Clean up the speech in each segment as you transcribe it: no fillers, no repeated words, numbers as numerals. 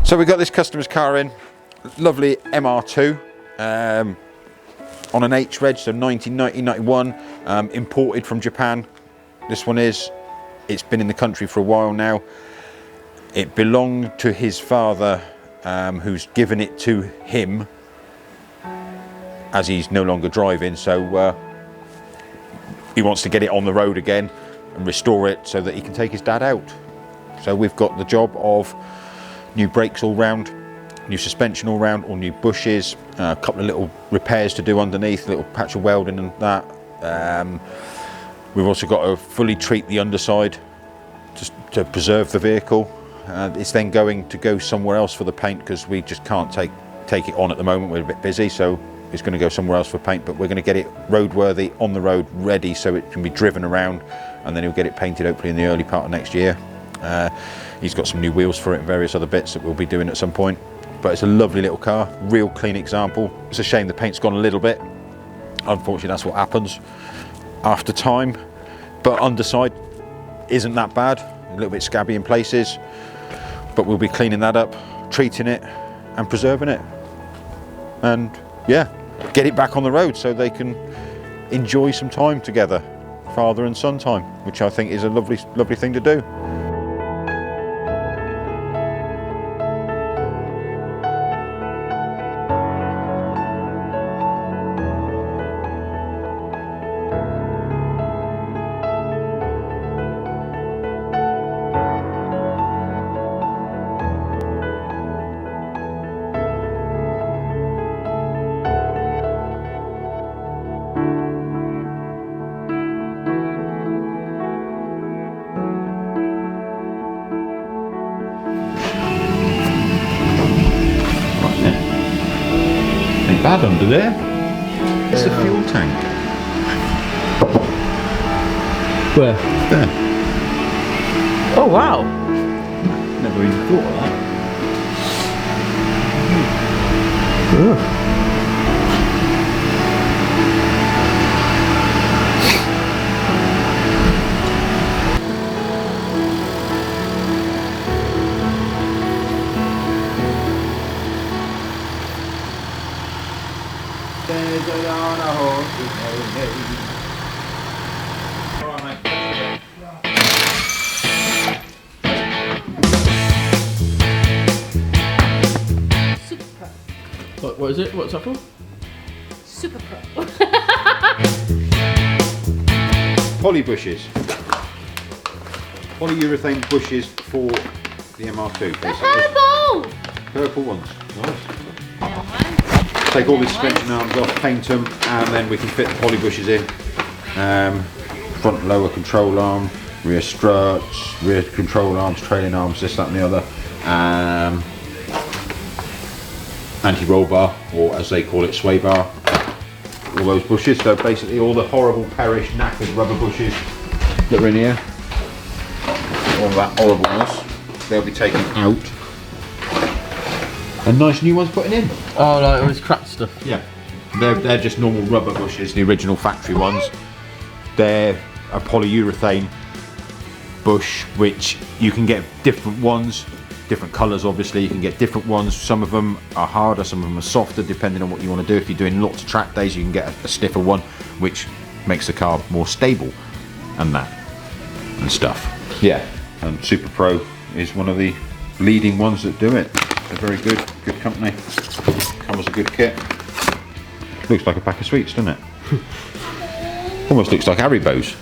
So we got this customer's car in, lovely MR2, on an H-reg, so 1991, imported from Japan. This one is, it's been in the country for a while now. It belonged to his father, who's given it to him as he's no longer driving, so he wants to get it on the road again and restore it so that he can take his dad out. So we've got the job of new brakes all round, new suspension all round, all new bushes, a couple of little repairs to do underneath, a little patch of welding and that. We've also got to fully treat the underside just to preserve the vehicle. It's then going to go somewhere else for the paint because we just can't take it on at the moment. We're a bit busy, so it's going to go somewhere else for paint, but we're going to get it roadworthy, on the road, ready so it can be driven around, and then he'll get it painted hopefully in the early part of next year. He's got some new wheels for it and various other bits that we'll be doing at some point. But it's a lovely little car, real clean example. It's a shame the paint's gone a little bit. Unfortunately, that's what happens after time. But underside isn't that bad, a little bit scabby in places. But we'll be cleaning that up, treating it and preserving it. And yeah, get it back on the road so they can enjoy some time together, father and son time, which I think is a lovely, lovely thing to do. Bad under there. It's the fuel tank. Where? There. Oh wow. Never even thought of that. What is it? What's that called? Super Pro. Poly bushes. Polyurethane bushes for the MR2. Purple! Purple ones. Nice. Take all the suspension arms off, paint them, and then we can fit the poly bushes in. Front and lower control arm, rear struts, rear control arms, trailing arms, this, that and the other. Anti-roll bar, or as they call it, sway bar. All those bushes, so basically all the horrible, perish, knackered rubber bushes that are in here, all that horribleness, they'll be taken out. And nice new ones putting in. Oh, like all this crap stuff. Yeah, they're just normal rubber bushes, the original factory ones. They're a polyurethane bush, which you can get different ones, different colours obviously, you can get different ones. Some of them are harder, some of them are softer, depending on what you want to do. If you're doing lots of track days, you can get a stiffer one, which makes the car more stable and that and stuff. Yeah, and Super Pro is one of the leading ones that do it. They're very good company. Comes with a good kit. Looks like a pack of sweets, doesn't it? Almost looks like Haribo's.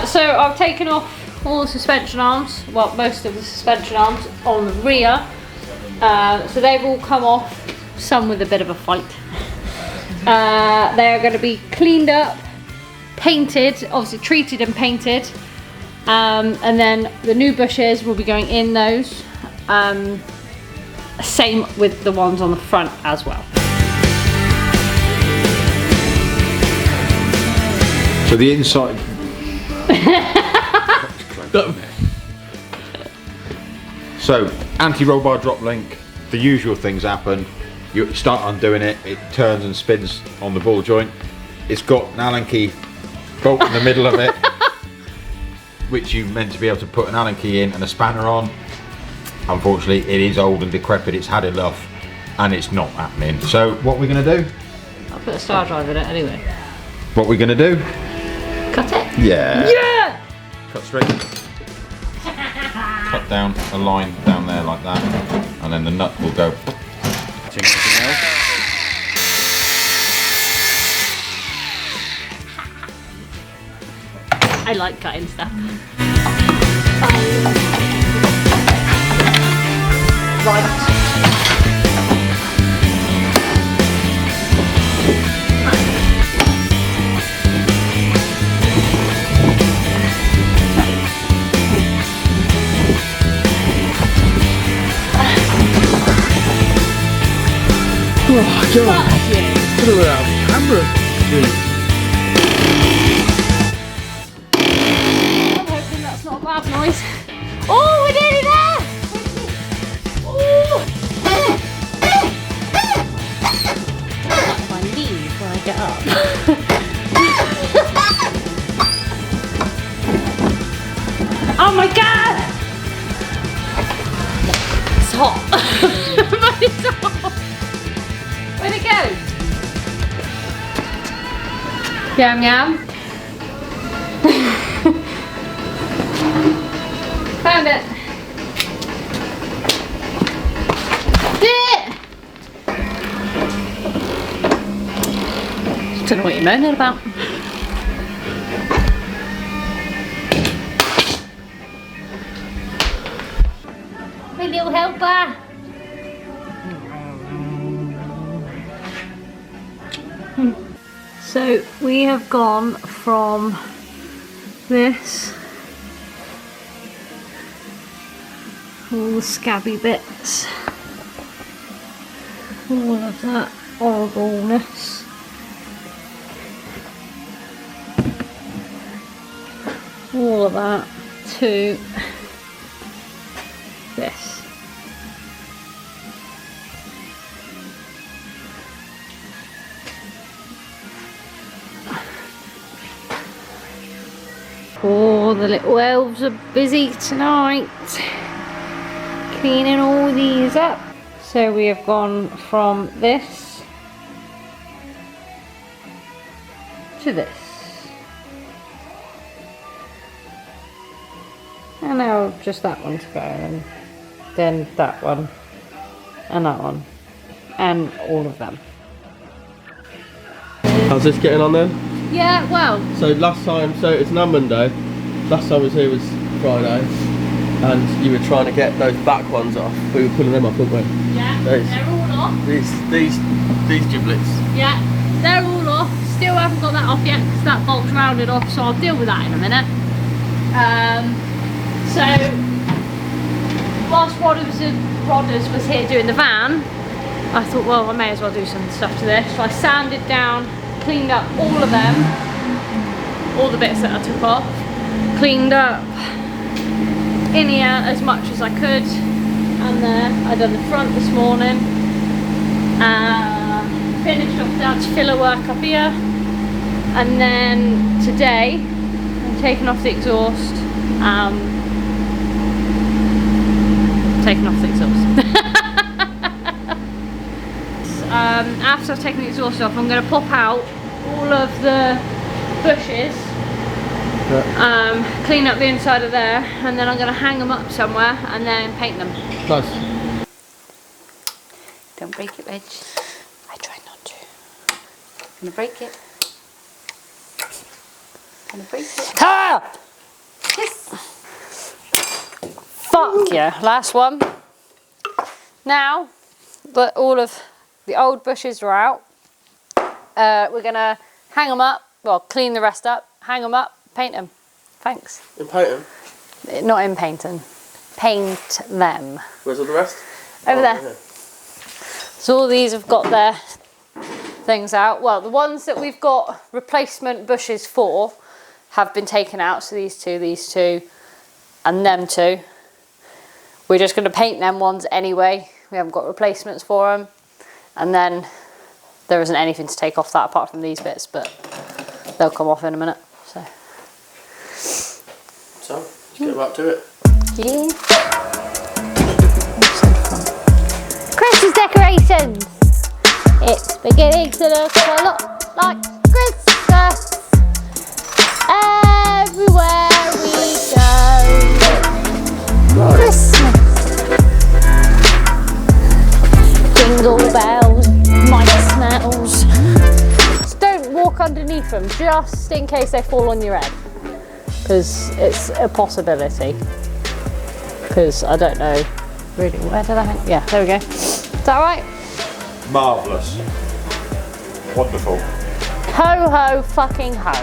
So I've taken off all the suspension arms, well most of the suspension arms on the rear, so they've all come off, some with a bit of a fight. They're going to be cleaned up, painted, obviously treated and painted, and then the new bushes will be going in those, same with the ones on the front as well. So the inside. So anti-roll bar drop link. The usual things happen. You start undoing it. It turns and spins on the ball joint. It's got an Allen key bolt in the middle of it, which you meant to be able to put an Allen key in and a spanner on. Unfortunately, it is old and decrepit. It's had enough, and it's not happening. So what we're going to do? I'll put a star drive in it anyway. What we're going to do? Cut it. Yeah. Yeah. Cut straight. Cut down a line down there like that, and then the nut will go. Anything else? I like cutting stuff. Right. Oh, God. Put it out of camera. I'm hoping that's not a bad noise. Oh, we're nearly there! Oh! That's my knees when I get up. Oh my god! It's hot. But it's hot. Where'd it go? Yum yum. Found it. Did it? Don't know what you're moaning about. My little helper. So we have gone from this, all the scabby bits, all of that horribleness, all of that, to this. Oh, the little elves are busy tonight, cleaning all these up. So we have gone from this to this. And now just that one to go, and then that one, and that one, and all of them. How's this getting on then? Yeah, well. So last time, so it's now Monday. Last time I was here was Friday, and you were trying to get those back ones off. We were pulling them off, weren't we? Yeah, Those. they're all off. These giblets. Yeah, they're all off. Still haven't got that off yet because that bolt's rounded off, so I'll deal with that in a minute. So whilst Rodders was here doing the van, I thought, well, I may as well do some stuff to this. So I sanded down, cleaned up all of them, all the bits that I took off, cleaned up in here as much as I could, and there. I done the front this morning, finished off dad's filler work up here, and then today I'm taking off the exhaust, after I've taken the exhaust off, I'm going to pop out all of the bushes, clean up the inside of there, and then I'm going to hang them up somewhere and then paint them. Nice. Don't break it, Reg. I try not to. I'm going to break it. I'm going to break it. Ah! Yes! Fuck yeah. Last one. Now that all of the old bushes are out, we're going to hang them up, well, clean the rest up, hang them up, paint them. Thanks. In painting? Not in painting. Paint them. Where's all the rest? Over there. Yeah. So all these have got their things out. Well, the ones that we've got replacement bushes for have been taken out. So these two, and them two. We're just going to paint them ones anyway. We haven't got replacements for them. And then there isn't anything to take off that apart from these bits, but they'll come off in a minute. So let's get back to it. Yeah. Christmas decorations! It's beginning to look a lot like Christmas everywhere we go. Christmas! Jingle bells, nice smells. Just don't walk underneath them, just in case they fall on your head. Because it's a possibility. Because I don't know really, where did I hang? Yeah, there we go. Is that right? Marvellous. Wonderful. Ho ho fucking ho.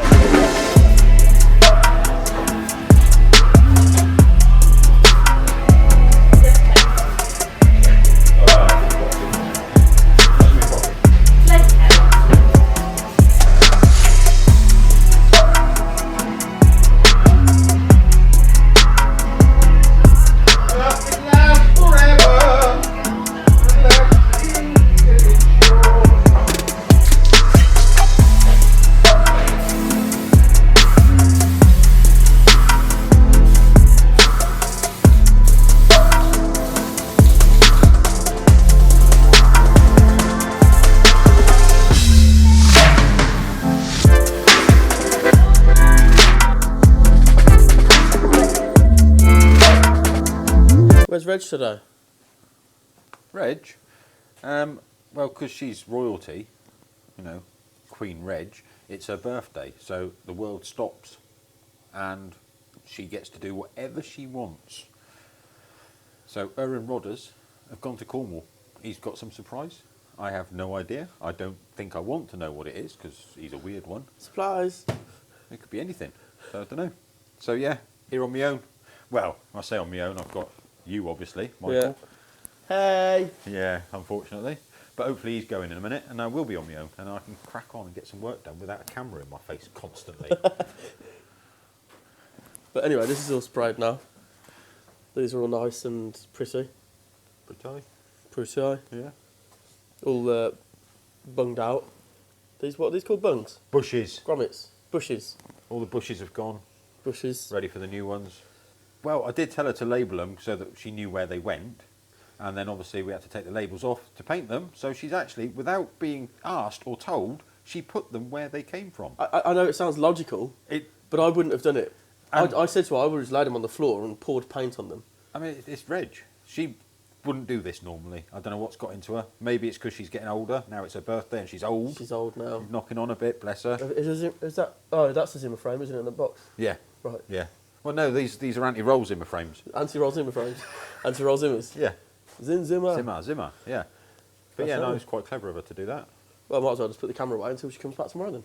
Where's Reg today? Reg? Well, because she's royalty, you know, Queen Reg, it's her birthday, so the world stops and she gets to do whatever she wants. So her and Rodders have gone to Cornwall. He's got some surprise. I have no idea. I don't think I want to know what it is because he's a weird one. Supplies. It could be anything, so I don't know. So yeah, here on my own. Well, I say on my own, I've got you obviously, Michael. Yeah. Hey! Yeah, unfortunately. But hopefully he's going in a minute and I will be on my own and I can crack on and get some work done without a camera in my face constantly. But anyway, this is all sprayed now. These are all nice and pretty. Pretty. Yeah. All bunged out. What are these called? Bungs? Bushes. Grommets. Bushes. All the bushes have gone. Bushes. Ready for the new ones. Well, I did tell her to label them so that she knew where they went. And then obviously we had to take the labels off to paint them. So she's actually, without being asked or told, she put them where they came from. I know it sounds logical, but I wouldn't have done it. I said to her I would have just laid them on the floor and poured paint on them. I mean, it's Reg. She wouldn't do this normally. I don't know what's got into her. Maybe it's because she's getting older. Now it's her birthday and she's old. She's old now. She's knocking on a bit, bless her. Is that? Oh, that's the Zimmer frame, isn't it, in the box? Yeah. Right. Yeah. Well, no, these are anti-roll Zimmer frames. Anti-roll Zimmer frames. Anti-roll Zimmers. Yeah. Zimmer. Zimmer, yeah. But yeah, no, it's quite clever of her to do that. Well, I might as well just put the camera away until she comes back tomorrow then.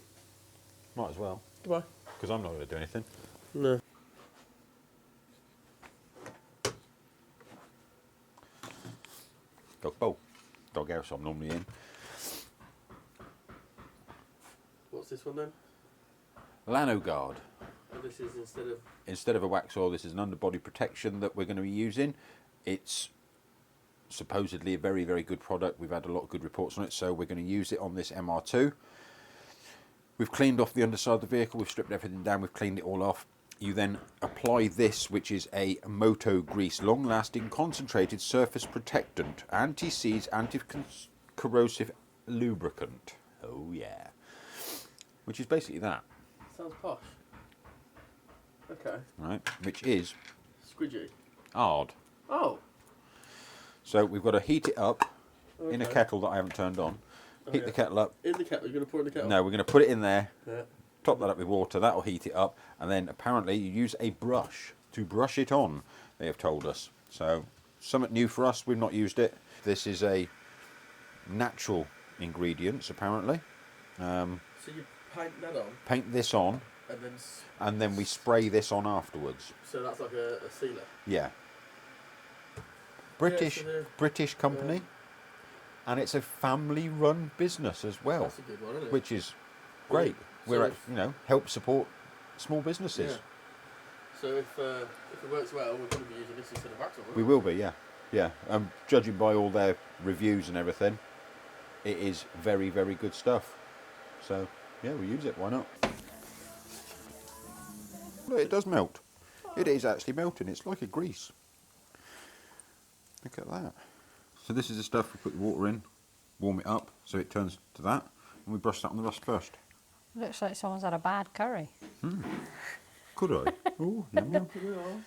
Might as well. Goodbye. Because I'm not going to do anything. No. Dog house I'm normally in. What's this one then? Lanoguard. And this is Instead of a wax oil, this is an underbody protection that we're going to be using. It's supposedly a very, very good product. We've had a lot of good reports on it, so we're going to use it on this MR2. We've cleaned off the underside of the vehicle, we've stripped everything down, we've cleaned it all off. You then apply this, which is a Moto Grease long-lasting concentrated surface protectant, anti-seize, anti-corrosive lubricant. Oh yeah. Which is basically that. Sounds posh. Okay. Right, which is squidgy. hard. Oh. So we've got to heat it up in a kettle that I haven't turned on. Heat the kettle up. In the kettle? You're going to pour it in the kettle? No, we're going to put it in there. Yeah. Top that up with water. That'll heat it up, and then apparently you use a brush to brush it on. They have told us. So something new for us. We've not used it. This is a natural ingredients apparently. So you paint that on. Paint this on. And then we spray this on afterwards. So that's like a sealer? Yeah. British company. And it's a family-run business as well. That's a good one, isn't it? Which is great. We're, help support small businesses. Yeah. So if it works well, we're going to be using this instead of axle. We will be, yeah. Yeah. Judging by all their reviews and everything, it is very, very good stuff. So, yeah, we'll use it. Why not? Look, it does melt. It is actually melting. It's like a grease. Look at that. So this is the stuff we put the water in, warm it up so it turns to that, and we brush that on the rust first. Looks like someone's had a bad curry. Could I? Oh, yum yum.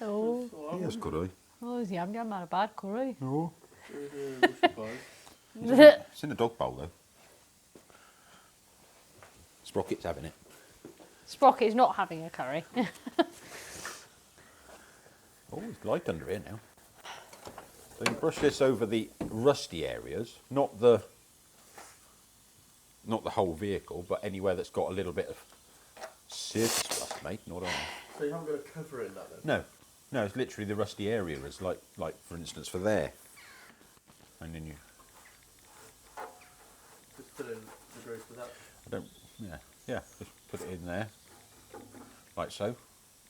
Oh, Yes, could I? oh, yum yum had a bad curry. Oh. Oh, It's in a dog bowl though. Sprocket's having it. Sprocket's not having a curry. Oh, it's light under here now. So you brush this over the rusty areas, not the whole vehicle, but anywhere that's got a little bit of surface rust, mate. Not on. So you haven't got a cover in that then? No, it's literally the rusty areas, like for instance for there, and then you. Just put in the grease for that. Yeah, just put it in there, like so.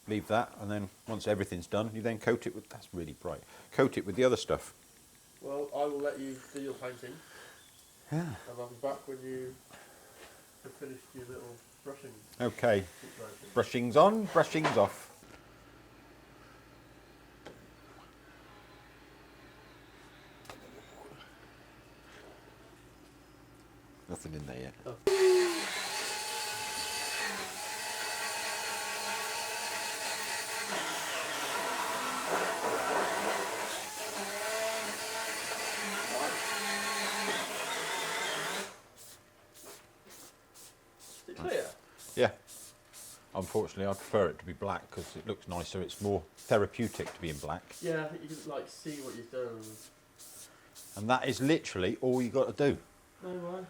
Leave that, and then once everything's done, you then coat it with. That's really bright. Coat it with the other stuff. Well, I will let you do your painting. Yeah. And I'll be back when you have finished your little brushing. Okay. situation. Brushings on, brushings off. Nothing in there yet. Oh. Is it clear? Yeah. Unfortunately, I prefer it to be black because it looks nicer. It's more therapeutic to be in black. Yeah, I think you can like see what you've done. And that is literally all you got to do. No man.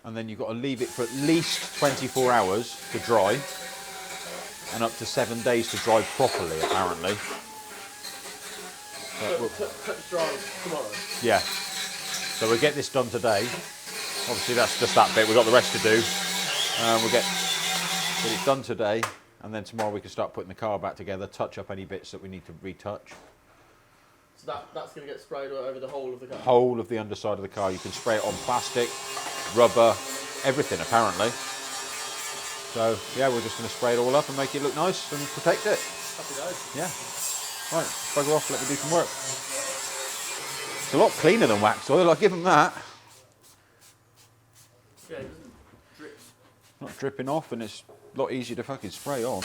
And then you've got to leave it for at least 24 hours to dry, and up to 7 days to dry properly, apparently. But we'll- Touch dry tomorrow. yeah. So we'll get this done today. Obviously, that's just that bit. We've got the rest to do. We'll get it done today, and then tomorrow we can start putting the car back together, touch up any bits that we need to retouch. So that's going to get sprayed over the whole of the car? Whole of the underside of the car. You can spray it on plastic, rubber, everything apparently. So yeah, we're just going to spray it all up and make it look nice and protect it. Happy days. Yeah. Right, bugger off, let me do some work. It's a lot cleaner than wax oil, I'll give them that. Yeah, it doesn't drip. Not dripping off, and it's a lot easier to fucking spray on.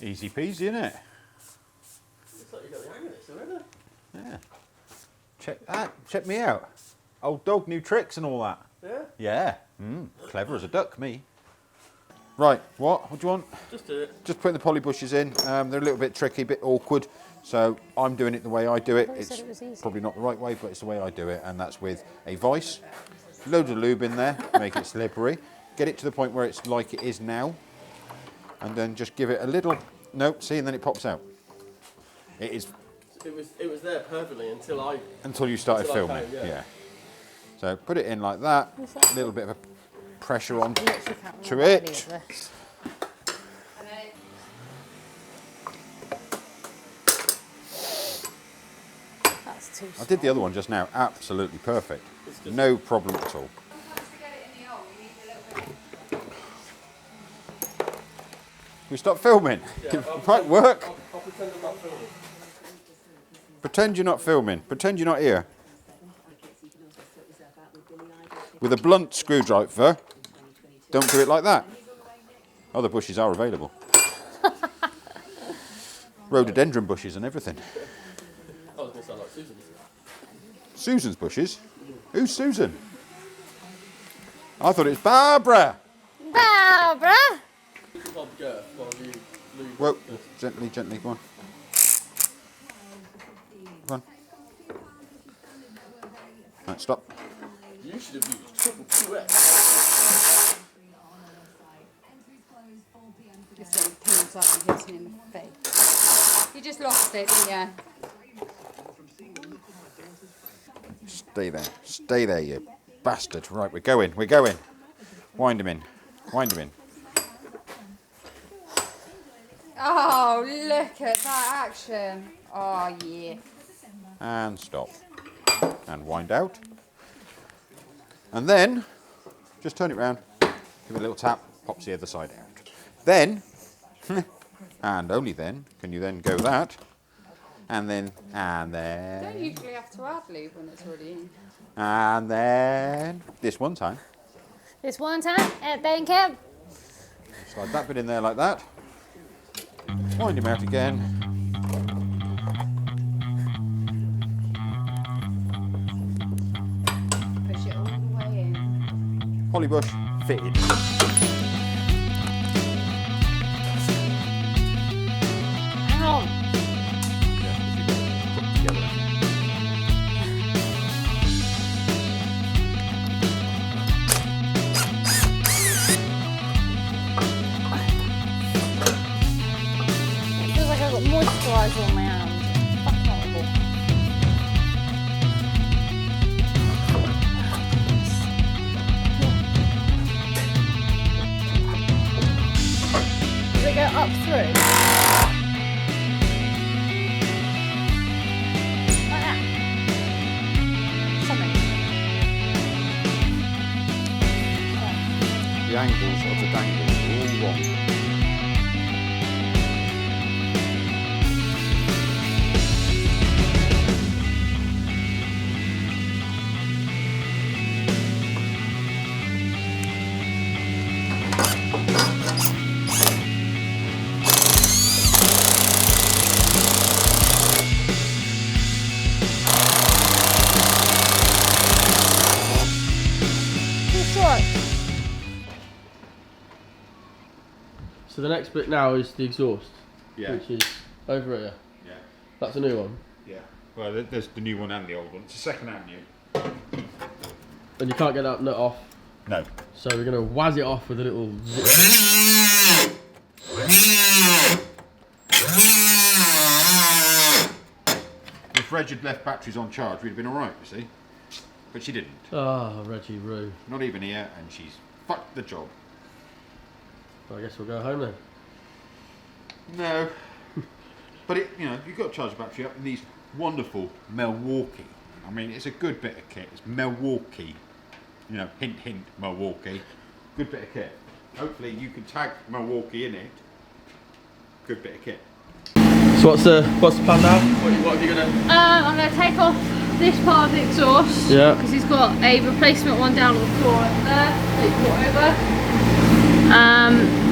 Easy peasy, isn't it? Looks like you got the hang of this already. Yeah. Check that. Check me out. Old dog, new tricks and all that. Yeah? Yeah. Clever as a duck, me. Right, what? What do you want? Just do it. Just putting the poly bushes in. They're a little bit tricky, a bit awkward. So I'm doing it the way I do it. Probably said It's it was easy. probably not the right way, but it's the way I do it. And that's with a vice. Loads of lube in there, make it slippery. Get it to the point where it's like it is now. And then just give it a little, no, see, and then it pops out. It is It was there perfectly until you started Until I filming. came, yeah. So put it in like that. What's that? A little bit of a pressure on I literally can't to remember any it. of this. That's too I did the other one just now. Absolutely perfect. No problem at all. We stop filming. Yeah, It might work. I'll pretend I'm not filming. Pretend you're not filming. Pretend you're not here. With a blunt screwdriver, don't do it like that. Other bushes are available. Rhododendron bushes and everything. I was going to sound like Susan. Susan's bushes? Who's Susan? I thought it was Barbara. Barbara! Bob Girth while you lube. Whoa, gently, gently, go on. Go on. Right, stop. You should have used Tripple QX. comes up and hits me in the face. You just lost it, didn't you? Stay there, you bastard. Right, we're going. Wind him in. Oh, look at that action. Oh, yeah. And stop. And wind out. And then, just turn it round, give it a little tap, pops the other side out. Then, and only then, can you then go that, and then, You don't usually have to add lube when it's already in. and then, this one time, This one time at Bandcamp. slide that bit in there like that, wind him out again, Push it all the way in. Holly bush, fitted. Ow. It feels like I've got moisturiser on my hands. Fucking horrible. Does it go up through? Like that? Something. The angles of the dangles are all wrong. Too short. So the next bit now is the exhaust, Yeah. which is over here. Yeah. That's a new one. Yeah. Well, there's the new one and the old one. It's a second-hand new. And you can't get that nut off, No. so we're going to wazz it off with a little zip. If Reg had left batteries on charge, we'd have been all right, you see. But she didn't. Ah, Reggie Roo. Not even here, and she's fucked the job. Well, I guess we'll go home then. No. But you've got to charge the battery up in these wonderful Milwaukee. I mean, it's a good bit of kit. It's Milwaukee. Hint, hint, Milwaukee. Good bit of kit. Hopefully you can tag Milwaukee in it. Good bit of kit. So what's the plan now? What have you gonna? I'm going to take off this part of the exhaust. Yeah. Because he's got a replacement one down on the floor over there that you brought over.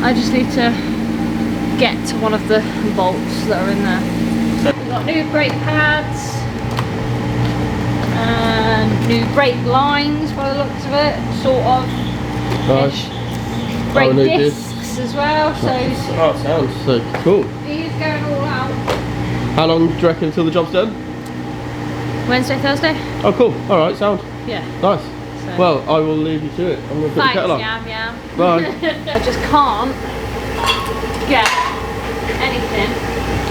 I just need to get to one of the bolts that are in there. We've got new brake pads and new brake lines by the looks of it, sort of. Nice. Brake new discs as well, so Oh, sounds so cool. he's going all out. How long do you reckon until the job's done? Wednesday, Thursday? Oh, cool. All right, sound Yeah. nice. So. Well, I will leave you to it. I'm gonna put the Thanks, kettle on. Yam. Bye. I just can't get anything.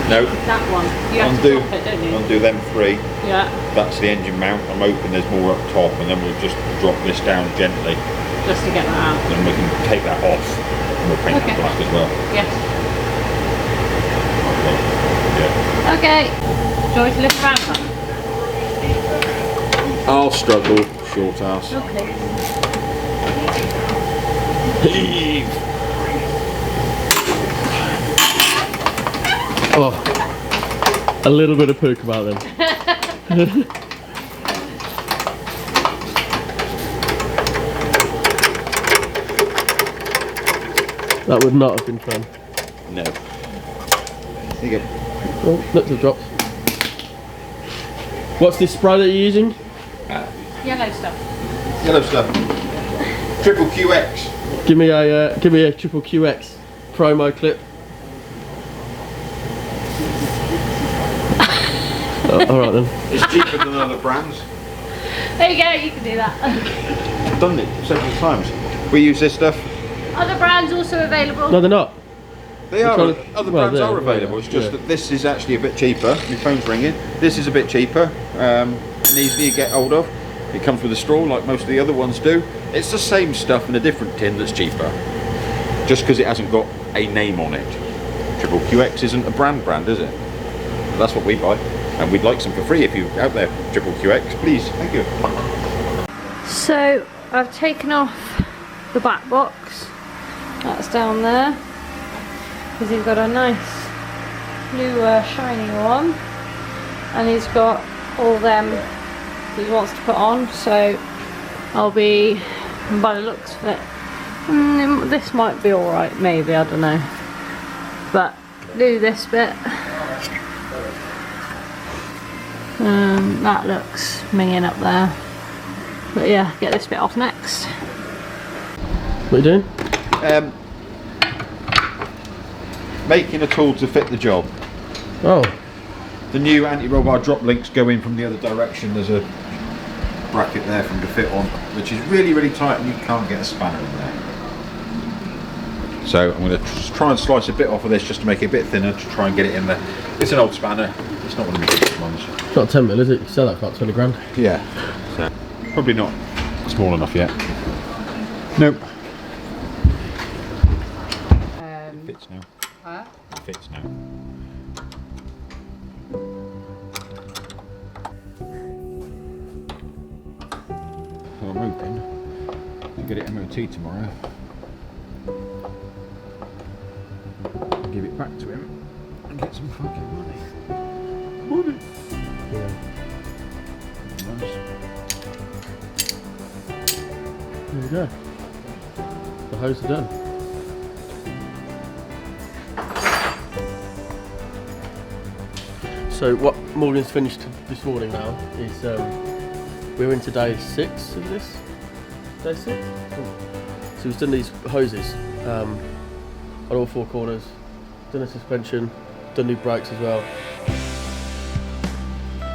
No. That one. You have to drop it, don't you? Undo them three. Yeah. That's the engine mount. I'm hoping there's more up top, and then we'll just drop this down gently, Just to get that out. and we can take that off, and we'll paint Okay. that black as well. Yes. Yeah. Okay. Do you want me to lift around that? I'll struggle, short ass. Okay. Heave. Oh, a little bit of poke about them. That would not have been fun. No. There you go. Oh, nuts have dropped. What's this spray that you're using? Yellow stuff. Yellow stuff. Triple QX. Give me a Tripple QX promo clip. Oh, all right then. It's cheaper than other brands. There you go, you can do that. I've done it several times. We use this stuff. Other brands also available. No, they're not. They are. Other well, brands are available. It's just that this is actually a bit cheaper. Your phone's ringing. This is a bit cheaper. And easy to get hold of. It comes with a straw like most of the other ones do. It's the same stuff in a different tin that's cheaper. Just because it hasn't got a name on it. Tripple QX isn't a brand, is it? But that's what we buy. And we'd like some for free if you're out there, Tripple QX, please. Thank you. So I've taken off the back box. That's down there. Because he's got a nice new shiny one. And he's got all them he wants to put on. So I'll be, by the looks of it, this might be alright, maybe, I don't know. But do this bit. That looks minging up there. But yeah, get this bit off next. What are you doing? Making a tool to fit the job. Oh. The new anti-roll bar drop links go in from the other direction. There's a bracket there for them to fit on, which is really, really tight and you can't get a spanner in there. So I'm going to try and slice a bit off of this just to make it a bit thinner to try and get it in there. It's an old spanner. It's not one of the biggest ones. It's not 10 mil, is it? You sell that for like 20 grand. Yeah. So probably not small enough yet. Nope. It fits now. Huh? It fits now. Well, I'm hoping to get it MOT tomorrow. And give it back to him and get some fucking money. Money! Yeah. Nice. There we go. The hose are done. So what Morgan's finished this morning now is we're into day 6 of this. Day 6? So he's done these hoses on all 4 corners, done a suspension, done new brakes as well.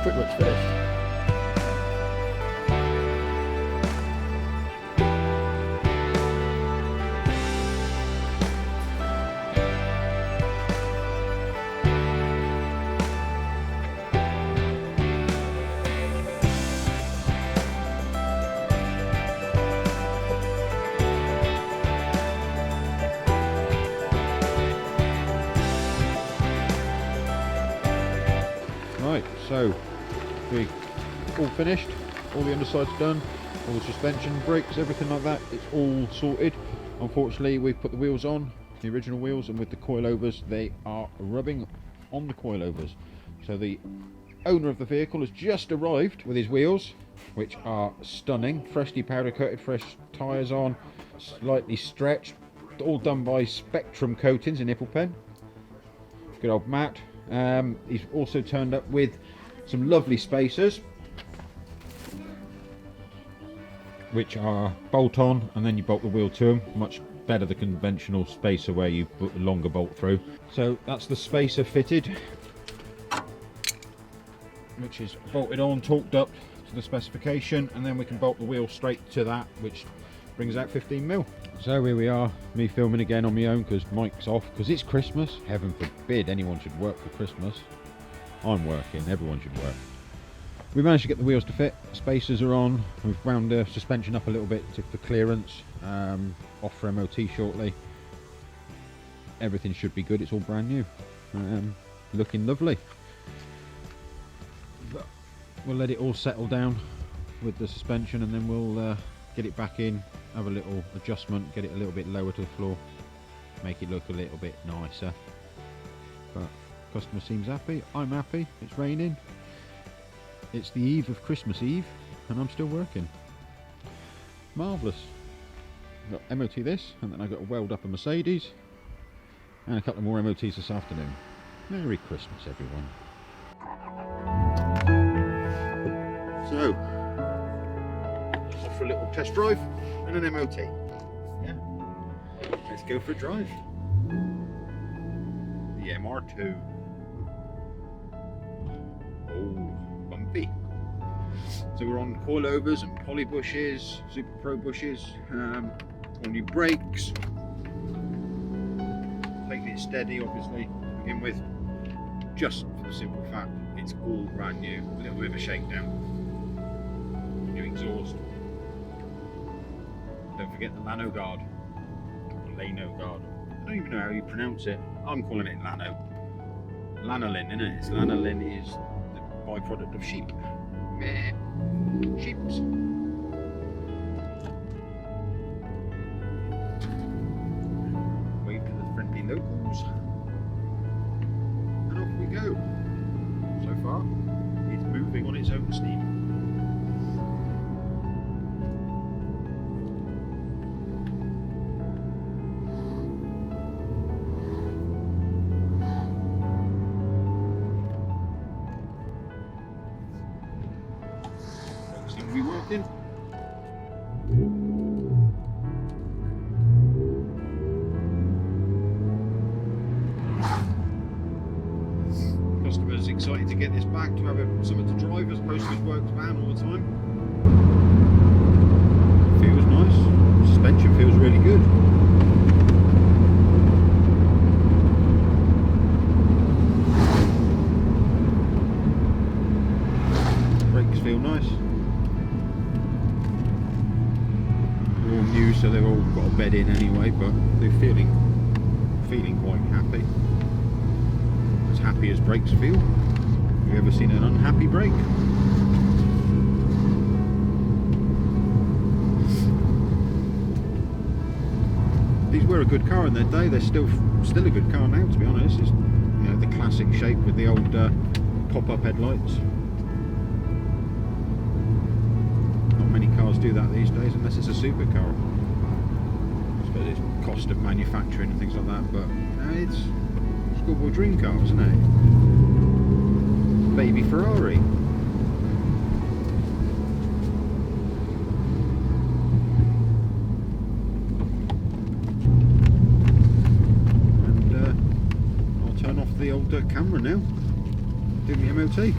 Pretty much finished. Right, so we all finished, all the underside's done, all the suspension, brakes, everything like that, it's all sorted. Unfortunately, we've put the wheels on, the original wheels, and with the coilovers, they are rubbing on the coilovers. So the owner of the vehicle has just arrived with his wheels, which are stunning, freshly powder coated, fresh tyres on, slightly stretched, all done by Spectrum Coatings in Ipplepen. Good old Matt. He's also turned up with some lovely spacers, which are bolt on and then you bolt the wheel to them. Much better the conventional spacer where you put a longer bolt through. So that's the spacer fitted, which is bolted on, torqued up to the specification, and then we can bolt the wheel straight to that, which brings out 15 mil. So here we are, me filming again on my own because Mike's off because it's Christmas. Heaven forbid anyone should work for Christmas. I'm working, everyone should work. We managed to get the wheels to fit, spacers are on, we've wound the suspension up a little bit for clearance, off for MOT shortly. Everything should be good, it's all brand new, looking lovely. But we'll let it all settle down with the suspension and then we'll get it back in, have a little adjustment, get it a little bit lower to the floor, make it look a little bit nicer. But customer seems happy, I'm happy, it's raining. It's the eve of Christmas Eve and I'm still working. Marvellous. I've got MOT this and then I've got to weld up a Mercedes and a couple more MOTs this afternoon. Merry Christmas everyone. So, off for a little test drive and an MOT. Yeah. Let's go for a drive. The MR2. Oh, bumpy. So we're on coilovers and poly bushes, Super Pro bushes, all new brakes. Taking it steady, obviously, to begin with, just for the simple fact it's all brand new. A little bit of a shakedown. New exhaust. Don't forget the Lanoguard. Lanoguard. I don't even know how you pronounce it. I'm calling it Lano. Lanolin, isn't it? It's lanolin is the byproduct of sheep. Meh. Sheeps. Wave to the friendly locals. And off we go. So far, it's moving on its own steam. Seem to be working. Customers excited to get this back to have something to drive as opposed to his works van all the time. Feels nice. Suspension feels really good. Brakes feel nice. They're all new, so they've all got a bed in anyway, but they're feeling quite happy. As happy as brakes feel. Have you ever seen an unhappy brake? These were a good car in their day. They're still a good car now, to be honest. It's, you know, the classic shape with the old pop-up headlights. Not many cars do that these days, unless it's a supercar. I suppose it's cost of manufacturing and things like that, but it's schoolboy dream car, isn't it? Baby Ferrari. And I'll turn off the old camera now. Do the MOT.